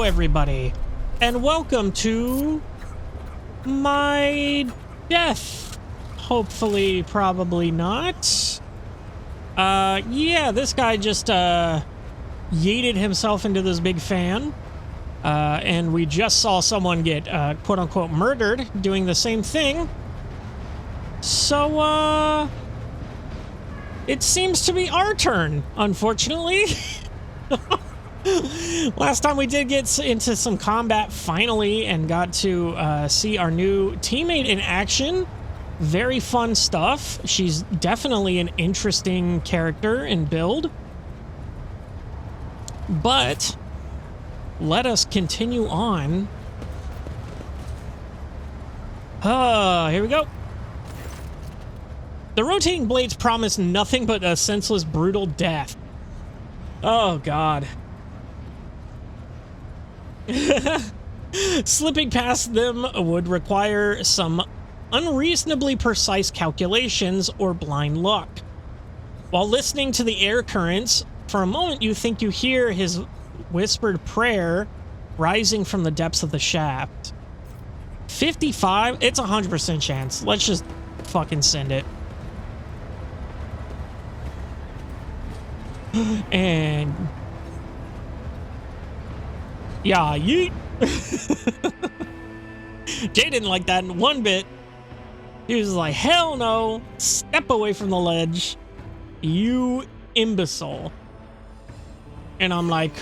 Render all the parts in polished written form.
Hello, everybody, and welcome to my death. Hopefully, probably not. Yeah, this guy just, yeeted himself into this big fan. And we just saw someone get, quote-unquote murdered doing the same thing. So, it seems to be our turn, unfortunately. Last time we did get into some combat finally and got to see our new teammate in action. Very fun stuff. She's definitely an interesting character and build. But let us continue on. Here we go. The rotating blades promise nothing but a senseless, brutal death. Oh, God. Slipping past them would require some unreasonably precise calculations or blind luck. While listening to the air currents, for a moment you think you hear his whispered prayer rising from the depths of the shaft. 55? It's a 100% chance. Let's just fucking send it. And yeah, yeet. Jay didn't like that in one bit. He was like, hell no, step away from the ledge, you imbecile. And I'm like,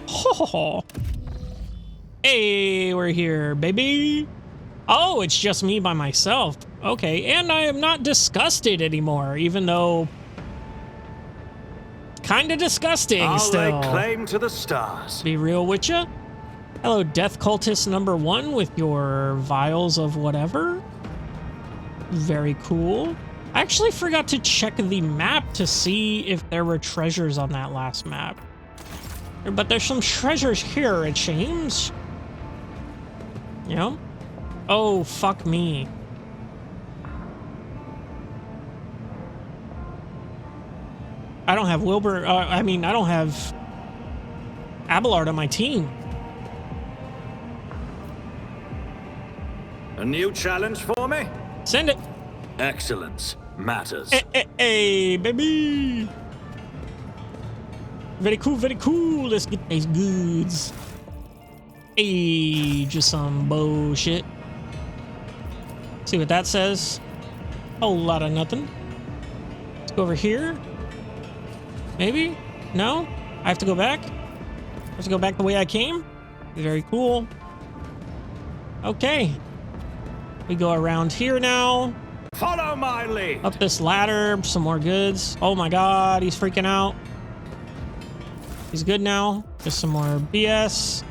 ho. Hey, we're here, baby. Oh, it's just me by myself. Okay, and I am not disgusted anymore, even though kind of disgusting. I'll lay still. claim to the stars. Be real with ya. Hello, Death Cultist number 1 with your vials of whatever. Very cool. I actually forgot to check the map to see if there were treasures on that last map. But there's some treasures here, it seems. Yeah. Oh, fuck me. I don't have Wilbur. I don't have Abelard on my team. A new challenge for me? Send it. Excellence matters. Hey, baby. Very cool, very cool. Let's get these goods. Hey, just some bullshit. See what that says. Whole lot of nothing. Let's go over here. Maybe? No? I have to go back? I have to go back the way I came? Very cool. Okay. We go around here now. Follow my lead. Up this ladder, some more goods. Oh my god, he's freaking out. He's good now. Just some more BS.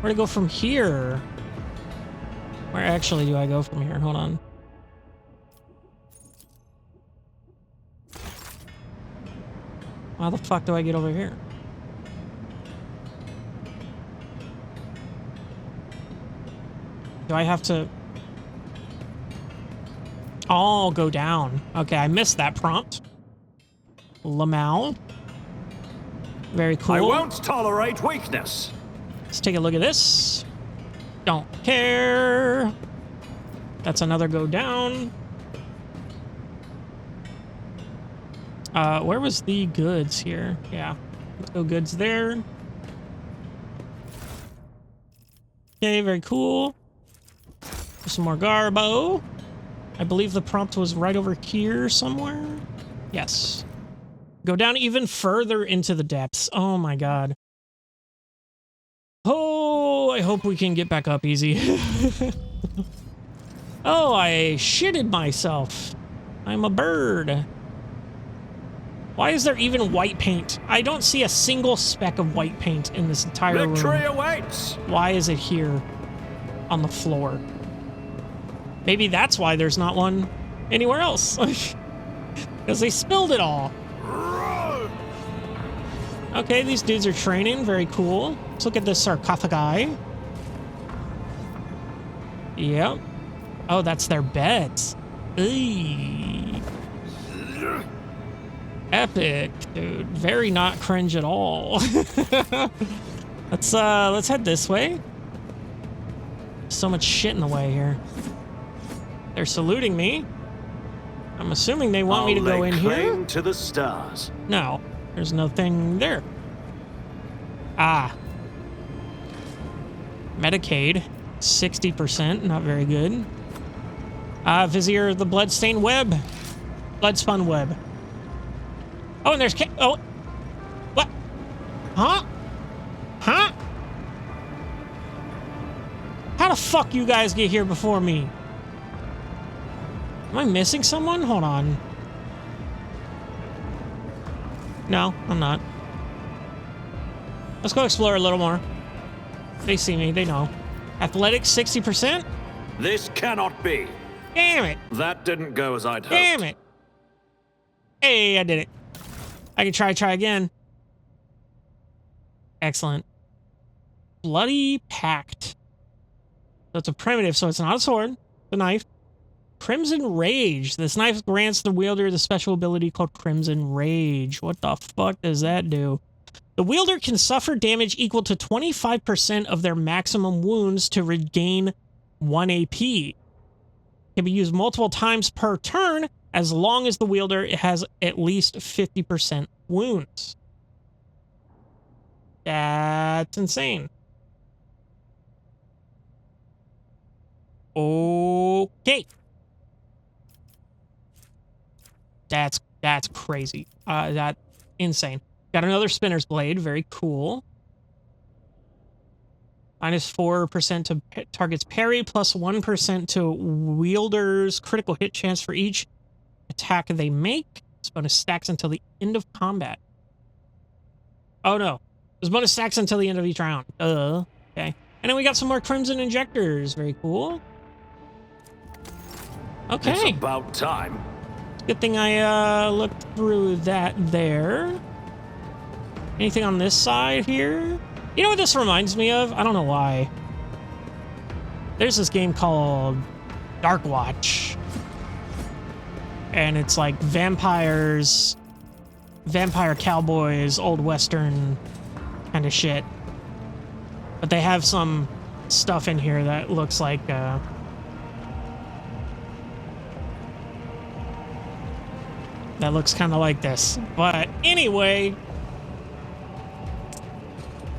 Where to go from here? Where actually do I go from here? Hold on. How the fuck do I get over here? Do I have to... Oh, go down. Okay, I missed that prompt. Lamal. Very cool. I won't tolerate weakness. Let's take a look at this. Don't care. That's another go down. Where was the goods here? Yeah, let's go goods there. Okay, very cool. Some more garbo. I believe the prompt was right over here somewhere. Yes. Go down even further into the depths. Oh my god. Oh, I hope we can get back up easy. Oh, I shitted myself. I'm a bird. Why is there even white paint? I don't see a single speck of white paint in this entire room. Victory awaits. Why is it here on the floor? Maybe that's why there's not one anywhere else. Because they spilled it all. Okay, these dudes are training. Very cool. Let's look at this sarcophagi. Yep. Oh, that's their beds. Eee. Epic, dude. Very not cringe at all. Let's head this way. So much shit in the way here. They're saluting me. I'm assuming they want me to go in here. Claim to the stars. No, there's nothing there. Ah. Medicaid, 60%, not very good. Vizier of the Bloodstained Web. Bloodspun Web. Oh, and there's oh. What? Huh? Huh? How the fuck you guys get here before me? Am I missing someone? Hold on. No, I'm not. Let's go explore a little more. They see me, they know. Athletics, 60%? This cannot be. Damn it. That didn't go as I'd hoped. Damn it. Hey, I did it. I can try again. Excellent. Bloody Pact. So it's a primitive, so it's not a sword. It's a knife. Crimson Rage. This knife grants the wielder the special ability called Crimson Rage. What the fuck does that do? The wielder can suffer damage equal to 25% of their maximum wounds to regain 1 AP. Can be used multiple times per turn as long as the wielder has at least 50% wounds. That's insane. Okay. That's crazy. That's insane. Got another Spinner's Blade. Very cool. Minus 4% to target's parry, plus 1% to wielder's critical hit chance for each attack they make. This bonus stacks until the end of combat. Oh no. This bonus stacks until the end of each round. Okay. And then we got some more Crimson Injectors. Very cool. Okay. It's about time. Good thing I looked through that there. Anything on this side here? You know what this reminds me of? I don't know why. There's this game called Dark Watch. And it's like vampires, vampire cowboys, old western kind of shit. But they have some stuff in here that looks like that looks kind of like this. But anyway,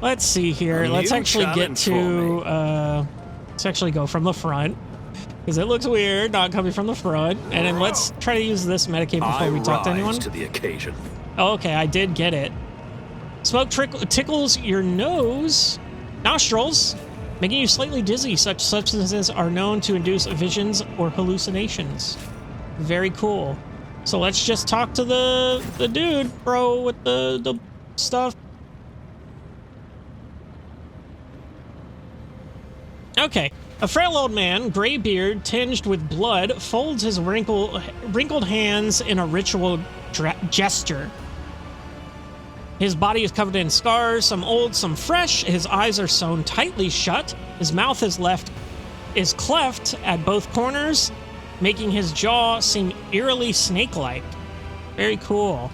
let's see here. Let's actually get to let's actually go from the front, because it looks weird not coming from the front. And then let's try to use this Medicaid before we talk to anyone. To the occasion. Oh, okay, I did get it. Smoke tickles your nostrils, making you slightly dizzy. Such substances are known to induce visions or hallucinations. Very cool. So let's just talk to the dude, bro, with the stuff. Okay. A frail old man, gray beard tinged with blood, folds his wrinkled hands in a ritual gesture. His body is covered in scars, some old, some fresh. His eyes are sewn tightly shut. His mouth is cleft at both corners, making his jaw seem eerily snake-like. Very cool.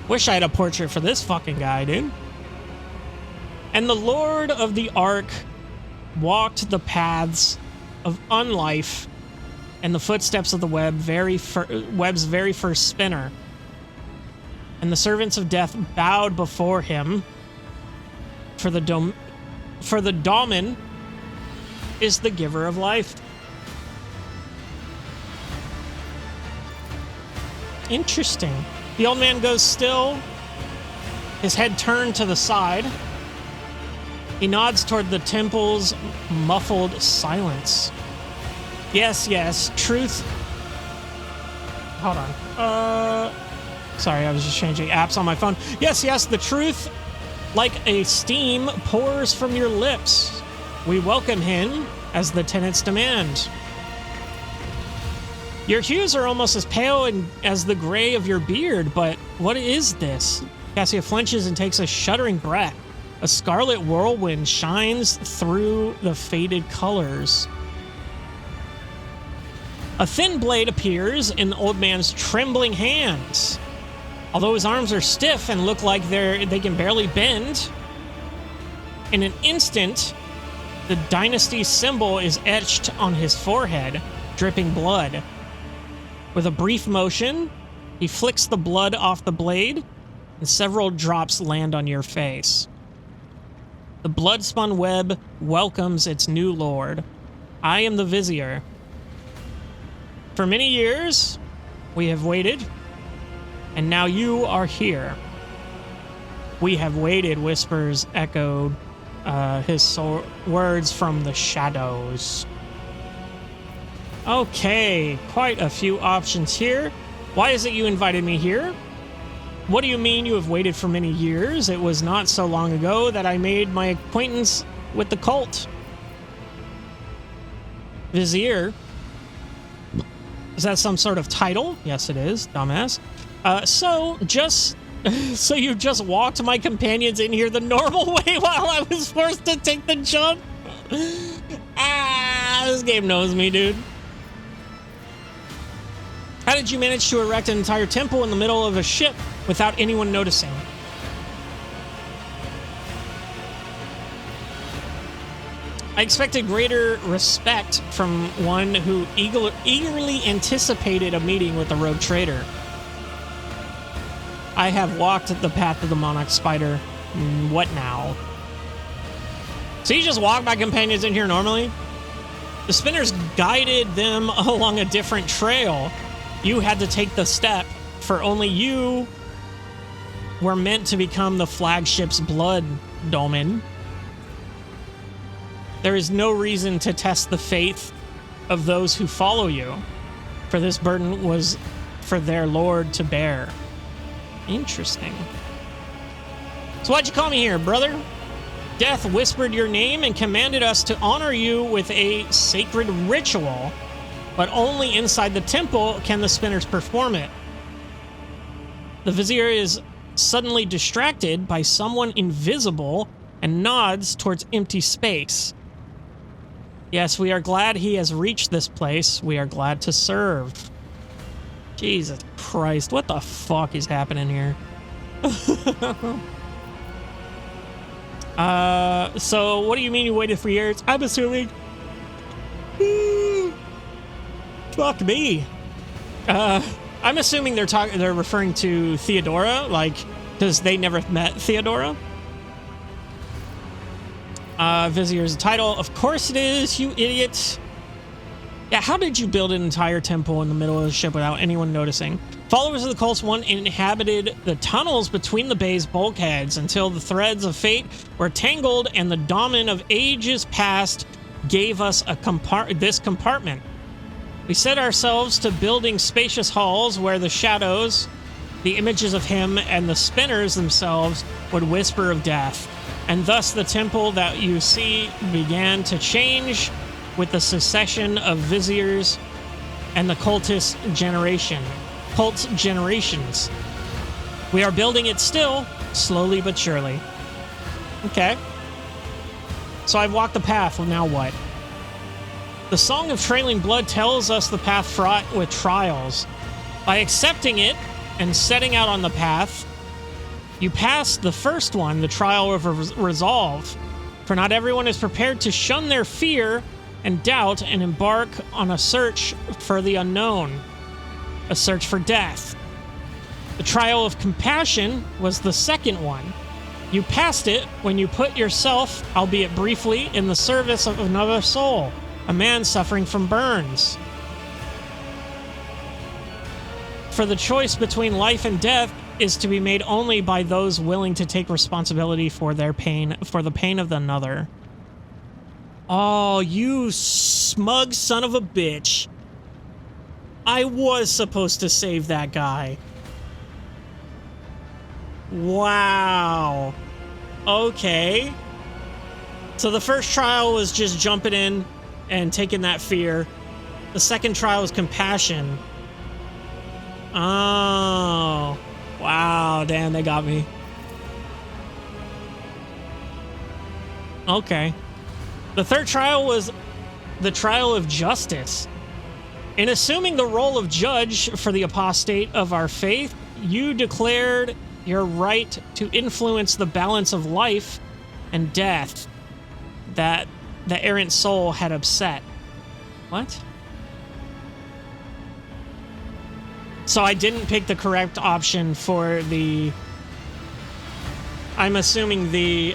Wish I had a portrait for this fucking guy, dude. And the Lord of the Ark walked the paths of unlife and the footsteps of the web's very first spinner. And the servants of death bowed before him, for the Daemon is the giver of life. Interesting. The old man goes still, his head turned to the side. He nods toward the temple's muffled silence. Yes, truth. Hold on. Sorry, I was just changing apps on my phone. Yes, the truth, like a steam, pours from your lips. We welcome him as the tenants demand. Your hues are almost as pale as the gray of your beard, but what is this? Cassia flinches and takes a shuddering breath. A scarlet whirlwind shines through the faded colors. A thin blade appears in the old man's trembling hands. Although his arms are stiff and look like they can barely bend, In an instant, the dynasty symbol is etched on his forehead, dripping blood. With a brief motion, he flicks the blood off the blade, and several drops land on your face. The Bloodspun Web welcomes its new lord. I am the Vizier. For many years, we have waited, and now you are here. We have waited, whispers echoed his words from the shadows. Okay, quite a few options here. Why is it you invited me here? What do you mean you have waited for many years? It was not so long ago that I made my acquaintance with the cult. Vizier? Is that some sort of title? Yes, it is, dumbass. So you just walked my companions in here the normal way while I was forced to take the jump? This game knows me, dude. How did you manage to erect an entire temple in the middle of a ship without anyone noticing? I expected greater respect from one who eagerly anticipated a meeting with the rogue trader. I have walked the path of the monarch spider. What now? So you just walk my companions in here normally? The spinners guided them along a different trail. You had to take the step, for only you were meant to become the flagship's blood dolmen. There is no reason to test the faith of those who follow you, for this burden was for their lord to bear. Interesting. So why'd you call me here, brother? Death whispered your name and commanded us to honor you with a sacred ritual, but only inside the temple can the spinners perform it. The Vizier is suddenly distracted by someone invisible and nods towards empty space. Yes, we are glad he has reached this place. We are glad to serve. Jesus Christ, what the fuck is happening here? So what do you mean you waited for years? I'm assuming... Fuck me. I'm assuming they're referring to Theodora, like, because they never met Theodora. Vizier's title. Of course it is, you idiot. Yeah, how did you build an entire temple in the middle of the ship without anyone noticing? Followers of the cults once inhabited the tunnels between the bay's bulkheads until the threads of fate were tangled and the daemon of ages past gave us this compartment. We set ourselves to building spacious halls where the shadows, the images of him, and the spinners themselves would whisper of death. And thus the temple that you see began to change with the succession of viziers and the cult generations. We are building it still, slowly but surely. Okay. So I've walked the path, well, now what? The Song of Trailing Blood tells us the path fraught with trials. By accepting it and setting out on the path, you pass the first one, the trial of resolve. For not everyone is prepared to shun their fear and doubt and embark on a search for the unknown, a search for death. The trial of compassion was the second one. You passed it when you put yourself, albeit briefly, in the service of another soul, a man suffering from burns. For the choice between life and death is to be made only by those willing to take responsibility for their pain, for the pain of another. Oh, you smug son of a bitch. I was supposed to save that guy. Wow. Okay. So the first trial was just jumping in and taking that fear. The second trial was compassion. Oh. Wow, damn, they got me. Okay. The third trial was the trial of justice. In assuming the role of judge for the apostate of our faith, you declared your right to influence the balance of life and death that the errant soul had upset. What? So I didn't pick the correct option for the... I'm assuming the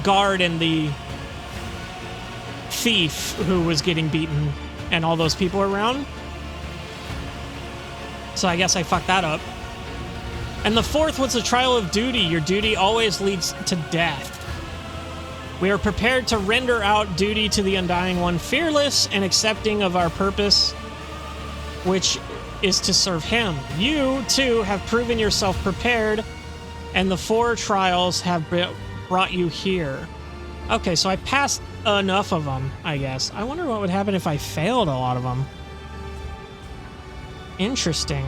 guard and the thief who was getting beaten and all those people around. So I guess I fucked that up. And the fourth was the trial of duty. Your duty always leads to death. We are prepared to render out duty to the Undying One, fearless and accepting of our purpose, which is to serve him. You, too, have proven yourself prepared, and the 4 trials have brought you here. Okay, so I passed enough of them, I guess. I wonder what would happen if I failed a lot of them. Interesting.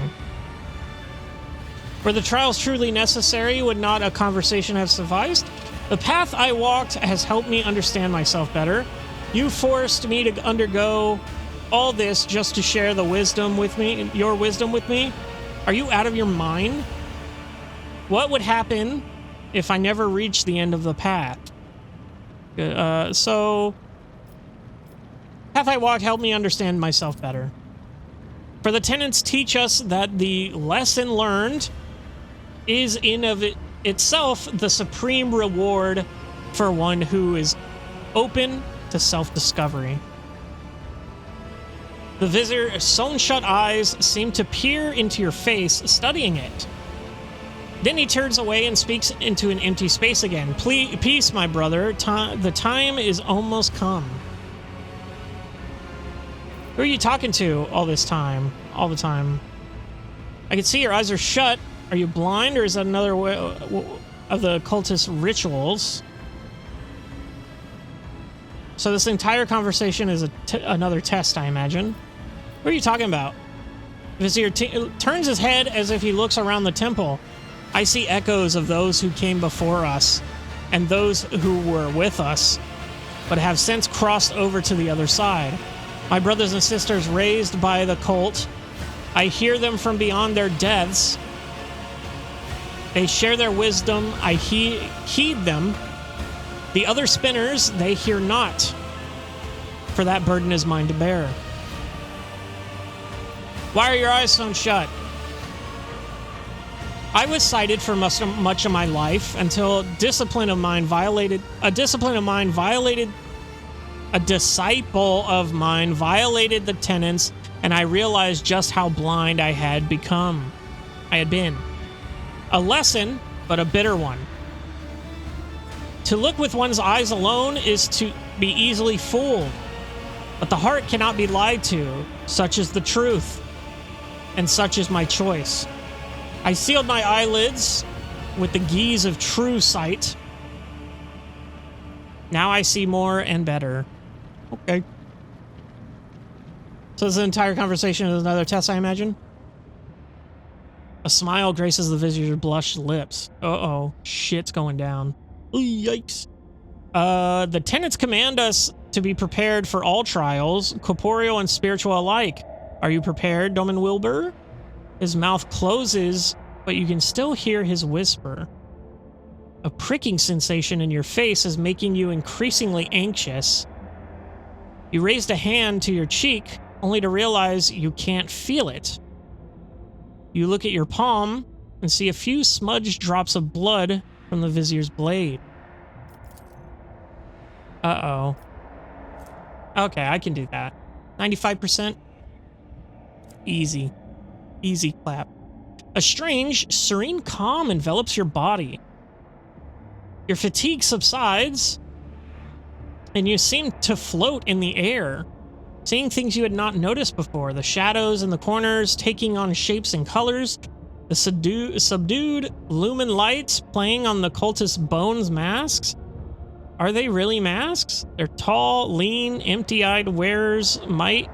Were the trials truly necessary? Would not a conversation have sufficed? The path I walked has helped me understand myself better. You forced me to undergo all this just to share the wisdom with me, your wisdom with me. Are you out of your mind? What would happen if I never reached the end of the path? So, path I walked helped me understand myself better. For the tenets teach us that the lesson learned is in of itself the supreme reward for one who is open to self-discovery. The vizier's sewn-shut eyes seem to peer into your face, studying it. Then he turns away and speaks into an empty space again. Peace, my brother. The time is almost come. Who are you talking to all this time? All the time. I can see your eyes are shut. Are you blind, or is that another way of the cultist rituals? So this entire conversation is another test, I imagine. What are you talking about? Vizier turns his head as if he looks around the temple. I see echoes of those who came before us and those who were with us, but have since crossed over to the other side. My brothers and sisters raised by the cult, I hear them from beyond their deaths. They share their wisdom, I heed them. The other spinners, they hear not, for that burden is mine to bear. Why are your eyes sewn shut? I was sighted for much of my life until a disciple of mine violated the tenets, and I realized just how blind I had been. A lesson, but a bitter one. To look with one's eyes alone is to be easily fooled, but the heart cannot be lied to. Such is the truth, and such is my choice. I sealed my eyelids with the guise of true sight. Now I see more and better. Okay. So this entire conversation is another test, I imagine? A smile graces the vizier's blushed lips. Uh-oh. Shit's going down. Ooh, yikes. The tenets command us to be prepared for all trials, corporeal and spiritual alike. Are you prepared, Domin Wilbur? His mouth closes, but you can still hear his whisper. A pricking sensation in your face is making you increasingly anxious. You raised a hand to your cheek, only to realize you can't feel it. You look at your palm and see a few smudged drops of blood from the vizier's blade. Uh-oh. Okay, I can do that. 95%? Easy. Easy clap. A strange, serene calm envelops your body. Your fatigue subsides, and you seem to float in the air, seeing things you had not noticed before. The shadows in the corners taking on shapes and colors. The subdued lumen lights playing on the cultist bones masks. Are they really masks? They're tall, lean, empty-eyed wearers might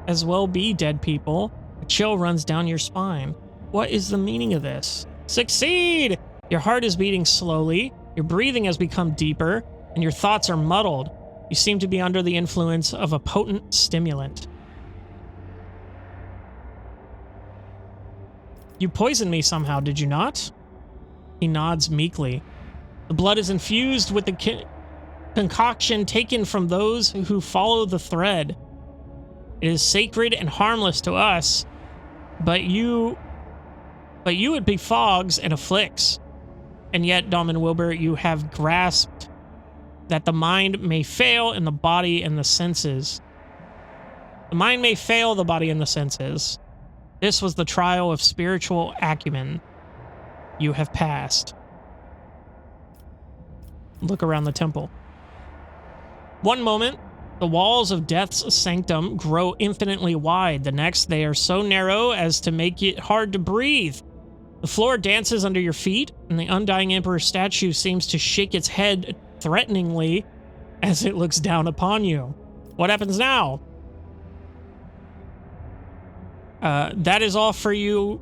as well be dead people. A chill runs down your spine. What is the meaning of this? Succeed! Your heart is beating slowly, your breathing has become deeper, and your thoughts are muddled. You seem to be under the influence of a potent stimulant. You poisoned me somehow, did you not? He nods meekly. The blood is infused with the concoction taken from those who follow the thread. It is sacred and harmless to us, but you it befogs and afflicts. And yet, Dom and Wilbur, you have grasped that the mind may fail in the body and the senses. The mind may fail the body and the senses. This was the trial of spiritual acumen. You have passed. Look around the temple. One moment, the walls of Death's sanctum grow infinitely wide. The next, they are so narrow as to make it hard to breathe. The floor dances under your feet, and the Undying Emperor statue seems to shake its head threateningly as it looks down upon you. What happens now? That is all for you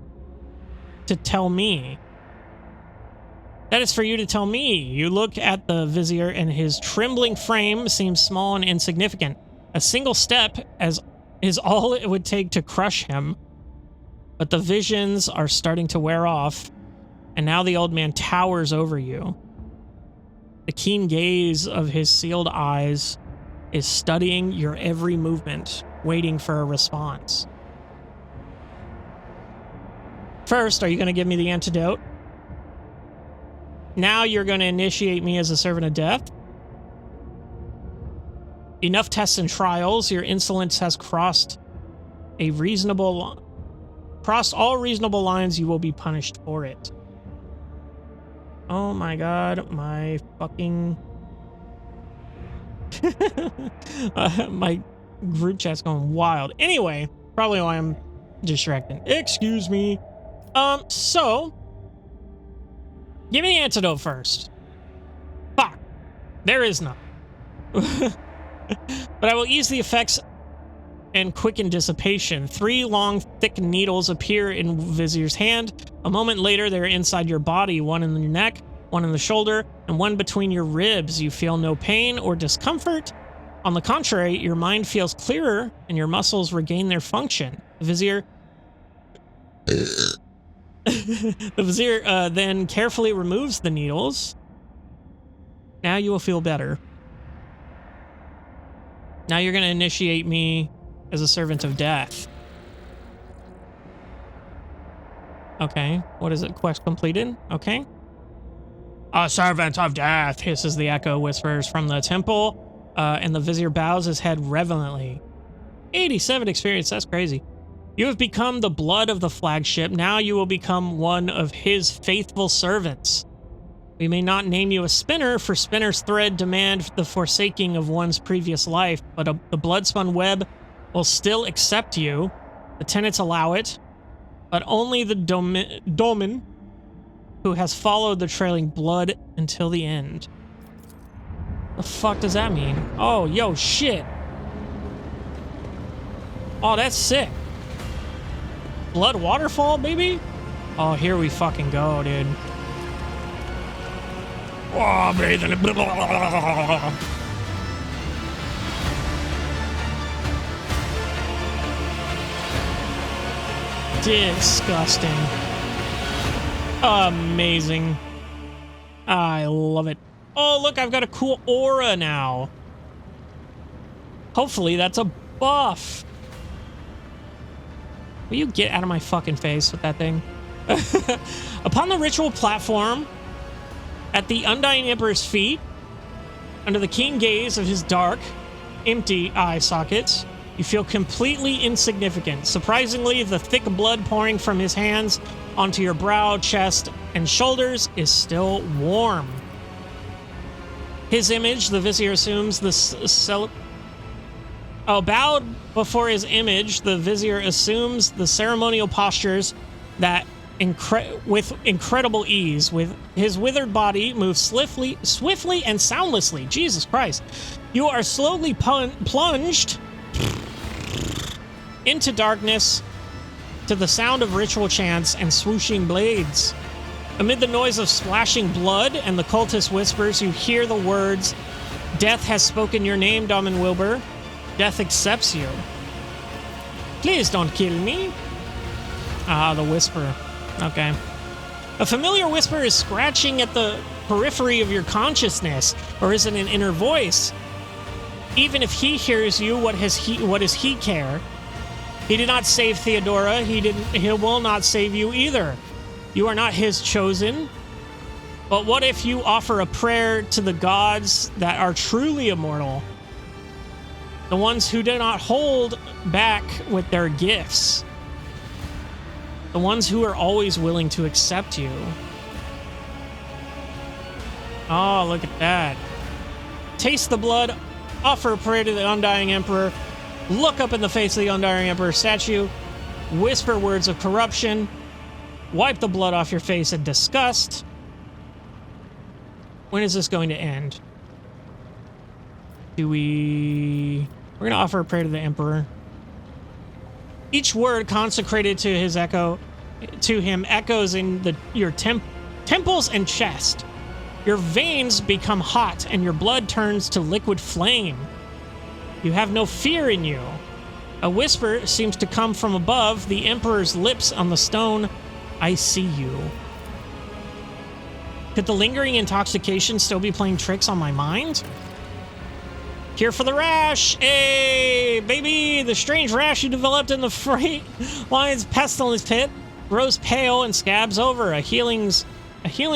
to tell me. That is for you to tell me. You look at the Vizier, and his trembling frame seems small and insignificant. A single step is all it would take to crush him. But the visions are starting to wear off, and now the old man towers over you. The keen gaze of his sealed eyes is studying your every movement, waiting for a response. First, are you going to give me the antidote? Now you're going to initiate me as a servant of death? Enough tests and trials. Your insolence has crossed all reasonable lines. You will be punished for it. Oh my god, my fucking... my group chat's going wild. Anyway, probably why I'm distracted. Excuse me. So... give me the antidote first. Fuck. There is none. But I will ease the effects and quicken dissipation. 3 long, thick needles appear in Vizier's hand. A moment later, they're inside your body, one in your neck, one in the shoulder, and one between your ribs. You feel no pain or discomfort. On the contrary, your mind feels clearer and your muscles regain their function. The Vizier then carefully removes the needles. Now you will feel better. Now you're going to initiate me as a servant of death. Okay, what is it? Quest completed? Okay. A servant of death, hisses the echo whispers from the temple, and the Vizier bows his head reverently. 87 experience, that's crazy. You have become the blood of the flagship. Now you will become one of his faithful servants. We may not name you a spinner, for spinner's thread demand the forsaking of one's previous life, but the Bloodspun Web will still accept you. The tenants allow it, but only the domin who has followed the trailing blood until the end. The fuck does that mean? Oh, yo, shit. Oh, that's sick. Blood waterfall, baby? Oh, here we fucking go, dude. Oh, breathing. Disgusting. Amazing. I love it. Oh, look, I've got a cool aura now. Hopefully that's a buff. Will you get out of my fucking face with that thing? Upon the ritual platform, at the Undying Emperor's feet, under the keen gaze of his dark, empty eye sockets, you feel completely insignificant. Surprisingly, the thick blood pouring from his hands onto your brow, chest, and shoulders is still warm. His image, the Vizier assumes bowed before his image, the Vizier assumes the ceremonial postures that with incredible ease. With his withered body moves swiftly and soundlessly. Jesus Christ. You are slowly plunged into darkness to the sound of ritual chants and swooshing blades. Amid the noise of splashing blood and the cultist whispers, you hear the words, "Death has spoken your name, Dom and Wilbur. Death accepts you. Please don't kill me." Ah, the whisper. Okay. A familiar whisper is scratching at the periphery of your consciousness? Or is it an inner voice? Even if he hears you, what does he care? He did not save Theodora. He will not save you either. You are not his chosen. But what if you offer a prayer to the gods that are truly immortal? The ones who do not hold back with their gifts. The ones who are always willing to accept you. Oh, look at that. Taste the blood. Offer a prayer to the Undying Emperor. Look up in the face of the Undying Emperor statue. Whisper words of corruption. Wipe the blood off your face in disgust. When is this going to end? We're going to offer a prayer to the Emperor. Each word consecrated to him echoes in your temples and chest. Your veins become hot and your blood turns to liquid flame. You have no fear in you. A whisper seems to come from above the Emperor's lips on the stone. I see you. Could the lingering intoxication still be playing tricks on my mind? Here for the rash! Hey, baby! The strange rash you developed in the Freight Lion's pestilence pit grows pale and scabs over. A healing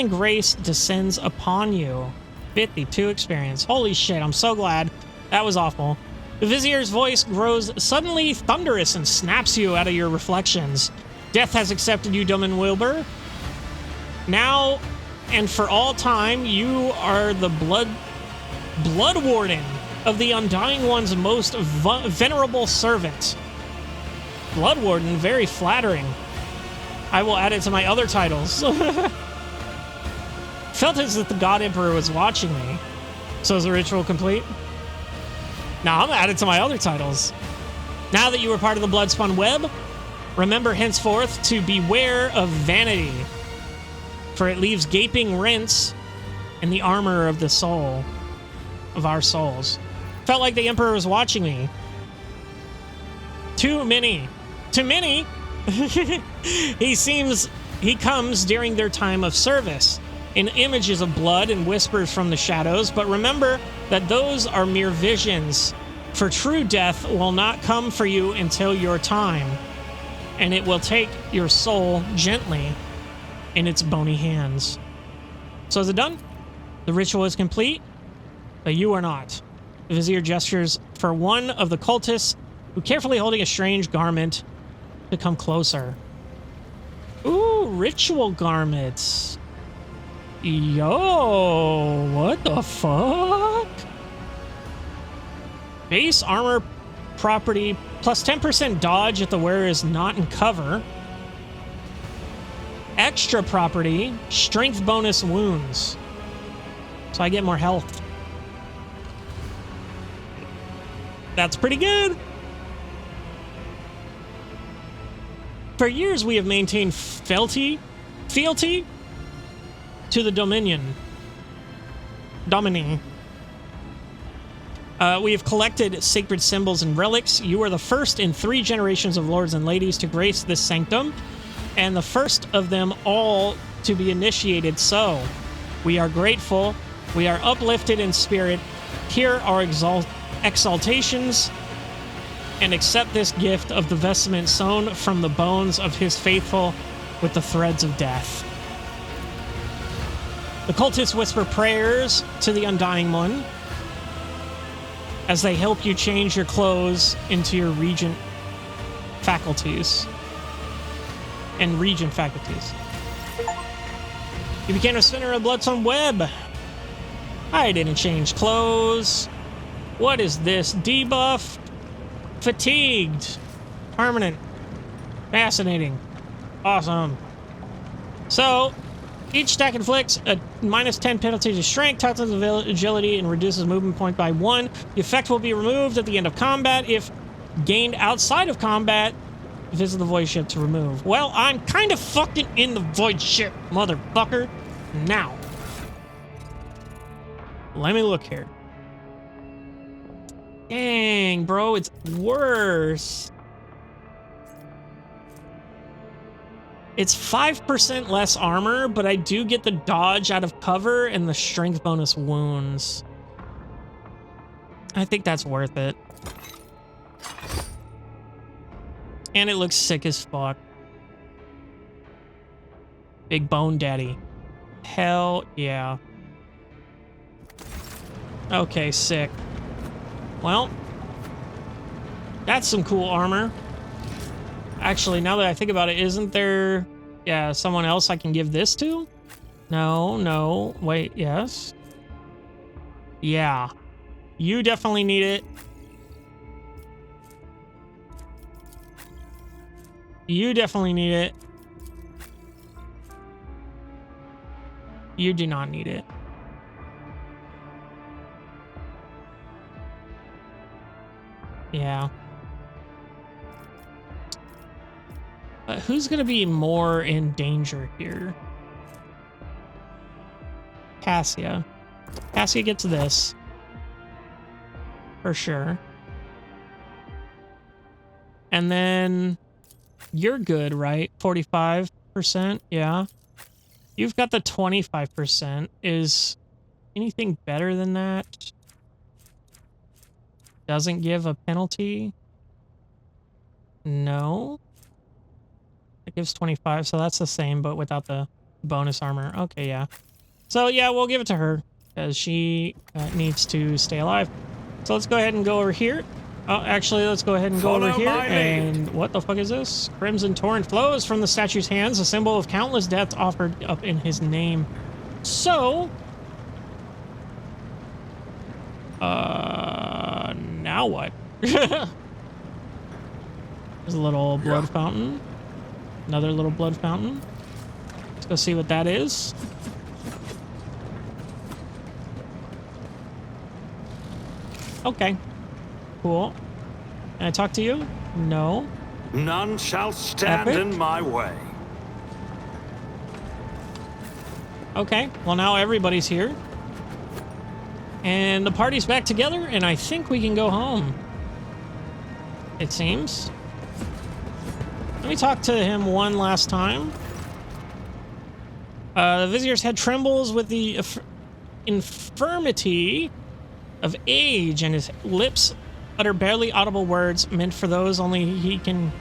grace descends upon you. 52 experience. Holy shit, I'm so glad. That was awful. The Vizier's voice grows suddenly thunderous and snaps you out of your reflections. Death has accepted you, Domin Wilbur. Now and for all time, you are the Blood Warden of the Undying One's most venerable servant. Blood Warden, very flattering. I will add it to my other titles. Felt as if the God Emperor was watching me. So is the ritual complete? Now I'm gonna add it to my other titles. Now that you are part of the Bloodspun Web, remember henceforth to beware of vanity, for it leaves gaping rents in the armor of the soul, of our souls. Felt like the Emperor was watching me. Too many. He comes during their time of service, in images of blood and whispers from the shadows, but remember that those are mere visions, for true death will not come for you until your time, and it will take your soul gently in its bony hands. So is it done? The ritual is complete, but you are not. The Vizier gestures for one of the cultists who carefully holding a strange garment to come closer. Ooh, ritual garments. Yo, what the fuck? Base armor property plus 10% dodge if the wearer is not in cover. Extra property, strength bonus wounds. So I get more health. That's pretty good. For years we have maintained fealty to the Dominion. We have collected sacred symbols and relics. You are the first in 3 generations of lords and ladies to grace this sanctum, and the first of them all to be initiated so. We are grateful. We are uplifted in spirit. Here are exaltations, and accept this gift of the vestment sewn from the bones of his faithful with the threads of death. The cultists whisper prayers to the Undying One as they help you change your clothes into your regent faculties. And regent faculties. You became a spinner of Bloodspun Web. I didn't change clothes. What is this? Debuff? Fatigued. Permanent. Fascinating. Awesome. So, each stack inflicts a minus 10 penalty to strength, touches agility, and reduces movement point by 1. The effect will be removed at the end of combat. If gained outside of combat, visit the void ship to remove. Well, I'm kind of fucking in the void ship, motherfucker. Now. Let me look here. Dang, bro, it's worse. It's 5% less armor, but I do get the dodge out of cover and the strength bonus wounds. I think that's worth it. And it looks sick as fuck. Big Bone Daddy. Hell yeah. Okay, sick. Well, that's some cool armor. Actually, now that I think about it, isn't there, yeah, someone else I can give this to? No, no, wait, yes. Yeah, you definitely need it. You definitely need it. You do not need it. Yeah. Who's gonna be more in danger here? Cassia. Cassia gets this. For sure. And then you're good, right? 45%? Yeah. You've got the 25%. Is anything better than that? Doesn't give a penalty? No. It gives 25, so that's the same, but without the bonus armor. Okay, yeah. So, yeah, we'll give it to her, because she needs to stay alive. So let's go ahead and go over here. Oh, actually, let's go ahead and go over here. And what the fuck is this? Crimson torrent flows from the statue's hands, a symbol of countless deaths offered up in his name. So... now what? There's a little blood fountain. Another little blood fountain. Let's go see what that is. Okay. Cool. Can I talk to you? No. None shall stand Epic. in my way. Okay. Well, now everybody's here. And the party's back together, and I think we can go home. It seems. Let me talk to him one last time. The vizier's head trembles with the infirmity of age, and his lips utter barely audible words meant for those only he can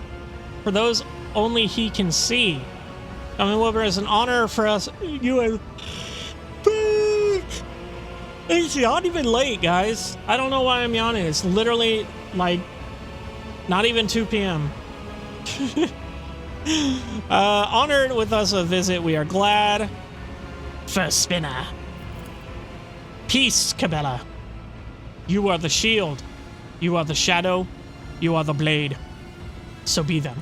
see. Coming over as an honor for us, you have... It's not even late, guys. I don't know why I'm yawning. It's literally, like, not even 2 p.m. Honored with us a visit, we are glad. First spinner. Peace, Cabela. You are the shield. You are the shadow. You are the blade. So be them.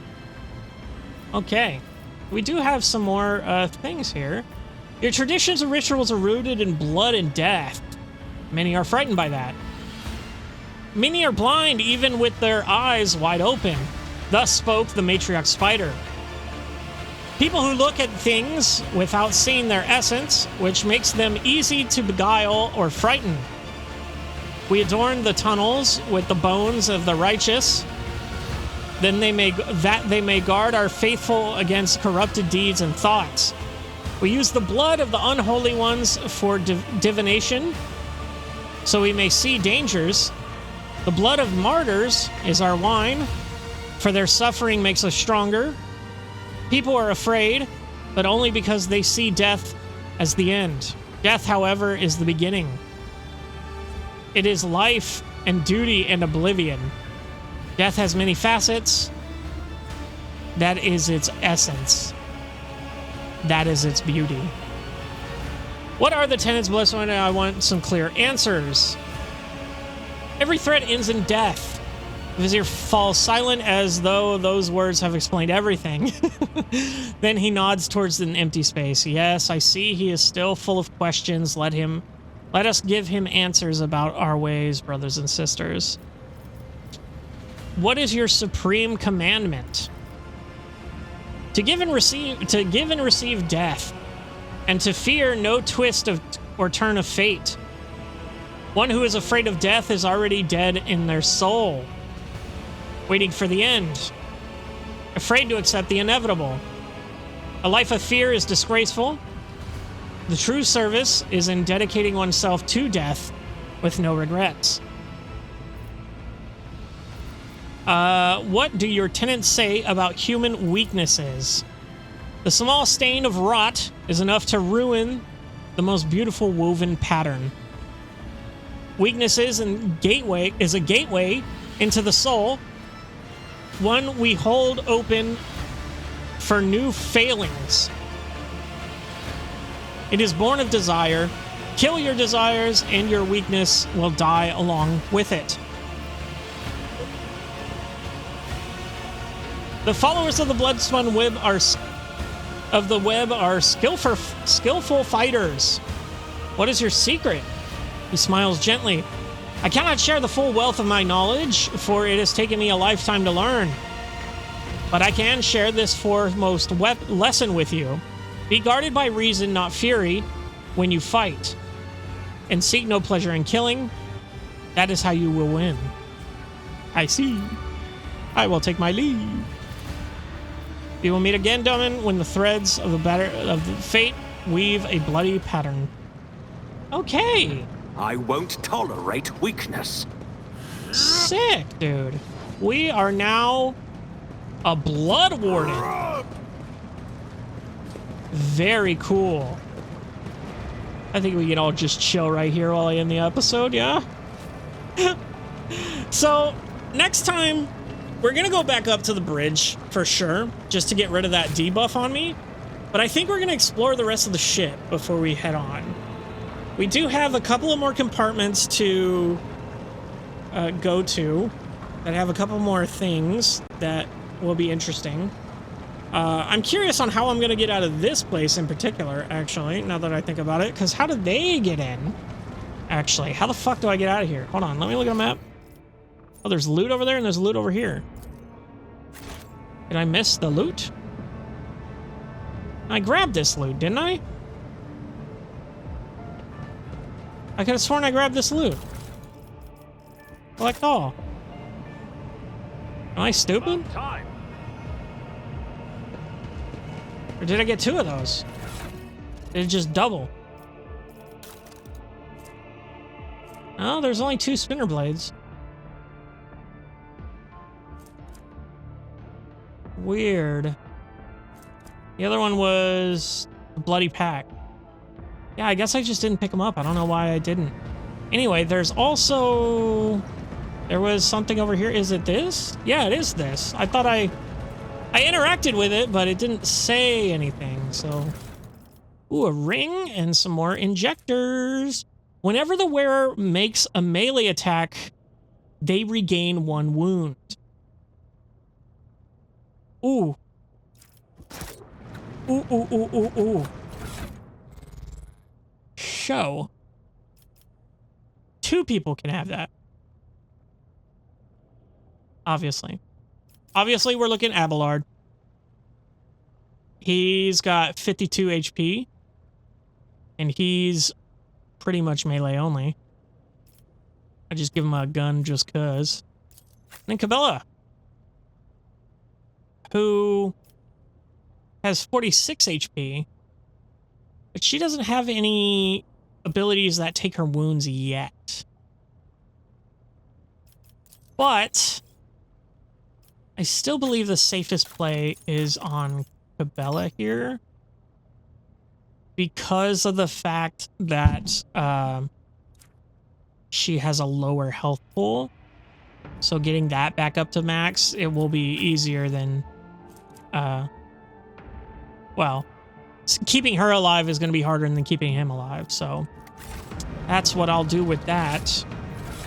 Okay. We do have some more things here. Your traditions and rituals are rooted in blood and death. Many are frightened by that. Many are blind even with their eyes wide open. Thus spoke the matriarch spider. People who look at things without seeing their essence, which makes them easy to beguile or frighten. We adorn the tunnels with the bones of the righteous, then they may guard our faithful against corrupted deeds and thoughts. We use the blood of the unholy ones for divination, so we may see dangers. The blood of martyrs is our wine, for their suffering makes us stronger. People are afraid, but only because they see death as the end. Death, however, is the beginning. It is life and duty and oblivion. Death has many facets. That is its essence. That is its beauty. What are the tenets of Bloodspun? I want some clear answers. Every threat ends in death. The vizier falls silent as though those words have explained everything. Then he nods towards an empty space. Yes, I see he is still full of questions. Let us give him answers about our ways, brothers and sisters. What is your supreme commandment? To give and receive death, and to fear no twist or turn of fate. One who is afraid of death is already dead in their soul, waiting for the end, afraid to accept the inevitable. A life of fear is disgraceful. The true service is in dedicating oneself to death with no regrets. What do your tenants say about human weaknesses? The small stain of rot is enough to ruin the most beautiful woven pattern. Weaknesses and gateway is a gateway into the soul, one we hold open for new failings. It is born of desire. Kill your desires, and your weakness will die along with it. The followers of the Bloodspun Web are skillful fighters. What is your secret? He smiles gently. I cannot share the full wealth of my knowledge, for it has taken me a lifetime to learn. But I can share this foremost lesson with you. Be guarded by reason, not fury, when you fight. And seek no pleasure in killing. That is how you will win. I see. I will take my leave. We will meet again, Domin, when the threads of the fate weave a bloody pattern. Okay. I won't tolerate weakness. Sick, dude. We are now a Blood Warden. Very cool. I think we can all just chill right here while I end the episode, yeah? So, next time, we're going to go back up to the bridge, for sure, just to get rid of that debuff on me. But I think we're going to explore the rest of the ship before we head on. We do have a couple of more compartments to go to that have a couple more things that will be interesting. I'm curious on how I'm going to get out of this place in particular, actually, now that I think about it, because how did they get in? Actually, how the fuck do I get out of here? Hold on, let me look at a map. Oh, there's loot over there and there's loot over here. Did I miss the loot? I grabbed this loot, didn't I? I could have sworn I grabbed this loot. Collect all. Am I stupid? Or did I get two of those? Did it just double? Oh, there's only two spinner blades. Weird. The other one was the bloody pack. Yeah, I guess I just didn't pick them up. I don't know why I didn't. Anyway, there's also... There was something over here. Is it this? Yeah, it is this. I thought I interacted with it, but it didn't say anything, so... Ooh, a ring and some more injectors. Whenever the wearer makes a melee attack, they regain 1 wound. Ooh. Ooh, ooh, ooh, ooh, ooh. Show. 2 people can have that. Obviously. Obviously, we're looking at Abelard. He's got 52 HP. And he's pretty much melee only. I just give him a gun just cuz. And then Cabela, who has 46 HP, but she doesn't have any abilities that take her wounds yet. But I still believe the safest play is on Cabela here, because of the fact that she has a lower health pool. So getting that back up to max, it will be easier than, well, keeping her alive is going to be harder than keeping him alive. So that's what I'll do with that.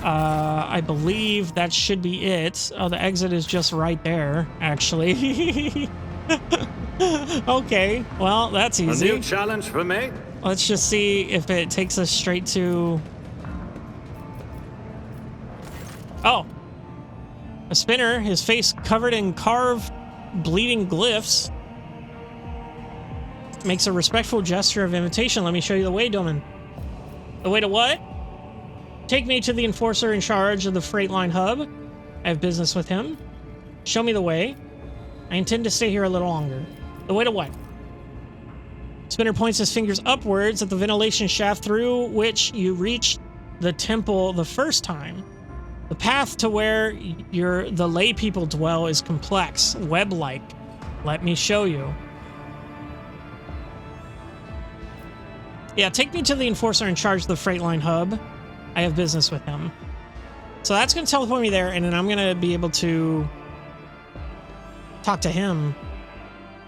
I believe that should be it. Oh, the exit is just right there, actually. Okay, well, that's easy. A new challenge for me? Let's just see if it takes us straight to... Oh. A spinner, his face covered in carved, bleeding glyphs. Makes a respectful gesture of invitation. Let me show you the way, Domin. The way to what? Take me to the enforcer in charge of the freight line hub. I have business with him. Show me the way. I intend to stay here a little longer. The way to what? Spinner points his fingers upwards at the ventilation shaft through which you reached the temple the first time. The path to where the lay people dwell is complex, web-like. Let me show you. Yeah, take me to the enforcer in charge of the freight line hub. I have business with him. So that's going to teleport me there, and then I'm going to be able to talk to him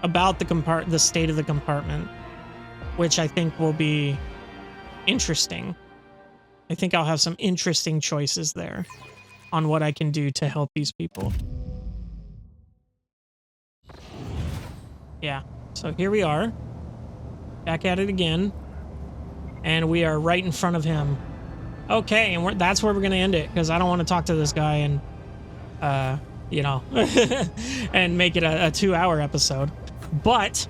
about the state of the compartment, which I think will be interesting. I think I'll have some interesting choices there on what I can do to help these people. Yeah, so here we are. Back at it again. And we are right in front of him. Okay, and that's where we're going to end it, because I don't want to talk to this guy and, you know, and make it a 2-hour episode. But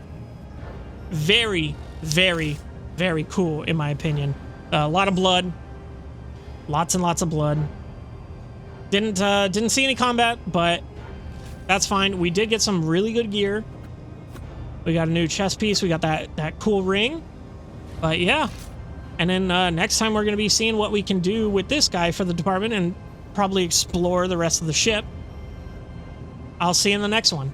very, very, very cool, in my opinion. A lot of blood. Lots and lots of blood. Didn't see any combat, but that's fine. We did get some really good gear. We got a new chest piece. We got that cool ring. But yeah. And then next time we're going to be seeing what we can do with this guy for the department and probably explore the rest of the ship. I'll see you in the next one.